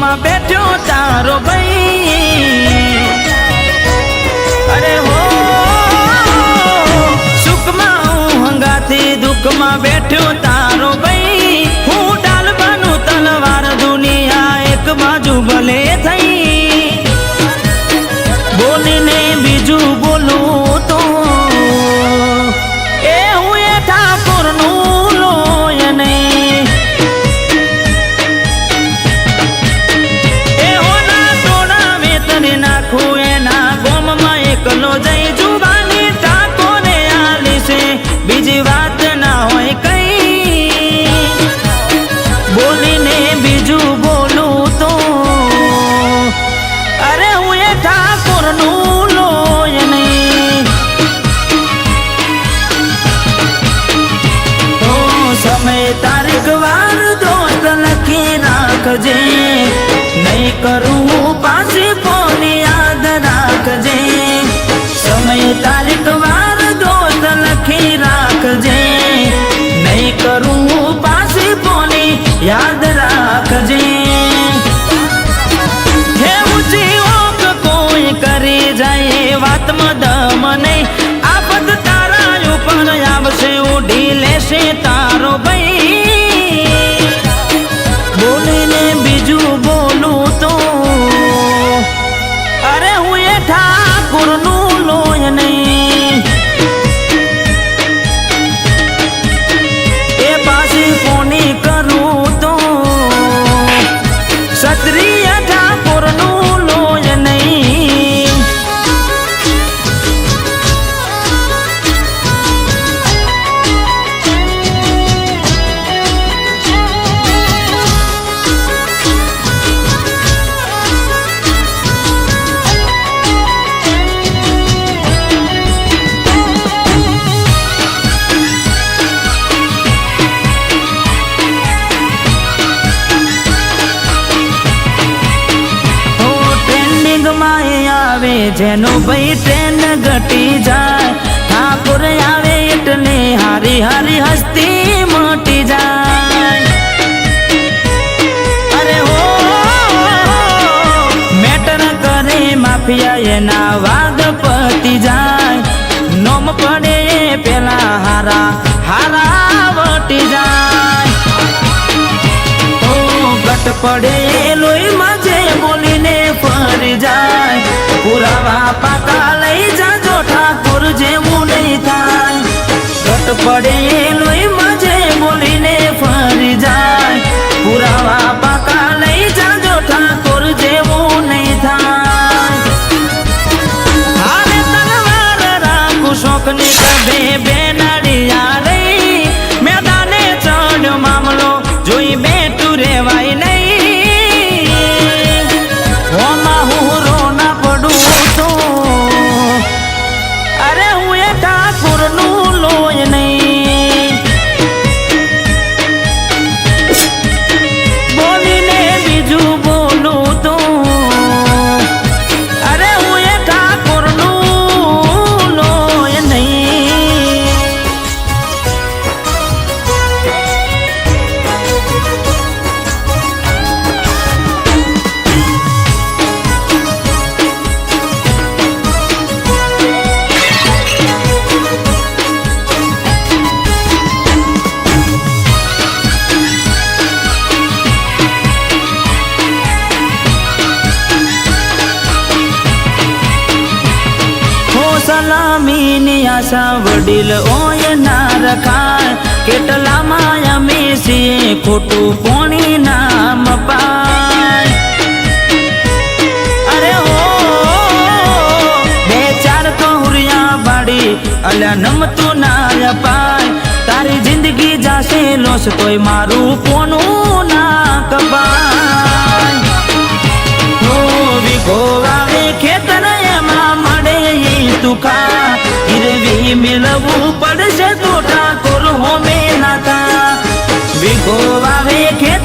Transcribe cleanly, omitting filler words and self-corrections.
માં બેઠો તારો ભાઈ અરે હો સુખમાં હું હંગાથી દુઃખમાં બેઠો તારો ભાઈ હું ડાલબાનું તલવાર દુનિયા એક બાજુ ભલે થઈ બોલીને બીજું બોલું તો એ હું એ ઠાકોરનું લોય નહીં એ હોના ટોળા વેતરી નાખું એના ગોમમાં એકલો જઈ જુબાની ઠાકોરે આલી છે બીજી વાત ના હોય કઈ બોલીને બીજું બોલું તો અરે હું એ ઠાકોરનું લોય નહીં ઓ સમય તારીખ વાર દોસ્ત લખી રાખજે નહીં કરું પાછી ફોની યાદ રાખજે સમય તારીખ વાર દોસ્ત લખી રાખજે નહીં કરું પાછી ફોની યાદ રાખજે હે ઊંચી ઓક કોઈ કરી જાય વાતમાં દમ નહીં આફત તારા ઉપર આવશે ઉડી લેશે તારો ભાઈ બોલીને બીજું બોલું તો અરે હું એ ઠાકોરનું લોય નહીં એ પાછી કોની કરું તો ક્ષત્રિય ઠાકોરનું લોય નહીં આવે જેનો ભાઈ ટ્રેન ઘટી જાય ઠાકોર આવે એટલે હારી હારી હસ્તી મોટી જાય અરે હો મેટર કરે માફિયા એના વાગ પતી જાય નોમ પડે પેલા હારા હારા વટી જાય ઓ ગટ પડે લોહી માજે બોલીને ફરી જાય પુરાવા પાકા લઈ જાજો ઠાકોર જેવું નહીં થાય ઘટ પડે લોહી માજે બોલીને ફરી જાય પુરાવા પાકા લઈ જાજો ઠાકોર જેવું નહીં થાય હારે તલવાર રાખું શોખની કભે બેનાડિયા રહી મેદાને ચડ્યો મામલો જોઈ બેઠું રેવાય નહીં અરે હું એ ઠાકોરનું લોય નહીં બોલીને બીજું બોલું તો અરે હું એ ઠાકોરનું લોય નહીં સલામીની આશા વડીલ ઓય ના રખાય કેટલા માયા મેસી ખોટું પોણી નામ પાય અરે હો બે ચાર કહુરિયા બાડી અલ્યા નમતું ના અપાય તારી જિંદગી જાશે લોસ તોય મારું પોનું ના કપાય હો વિગો આવે ખેતર એમાં મળે તુકા હિરવી મેળવવું પડશે તો ઠાકોર હોમે નાતા વિગો આવે ખેતર